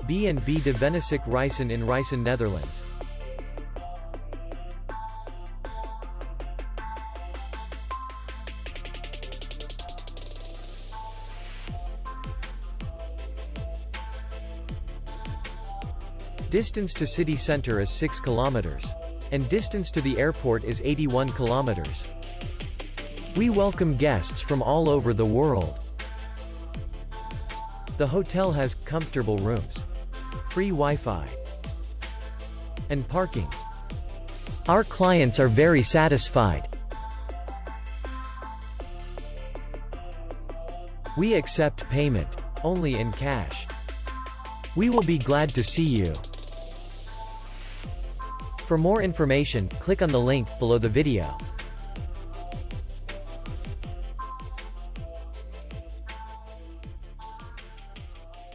B&B De Vennesik Rijssen in Rijssen, Netherlands. Distance to city center is 6 kilometers. And distance to the airport is 81 kilometers. We welcome guests from all over the world. The hotel has comfortable rooms, free Wi-Fi, and parking. Our clients are very satisfied. We accept payment only in cash. We will be glad to see you. For more information, click on the link below the video.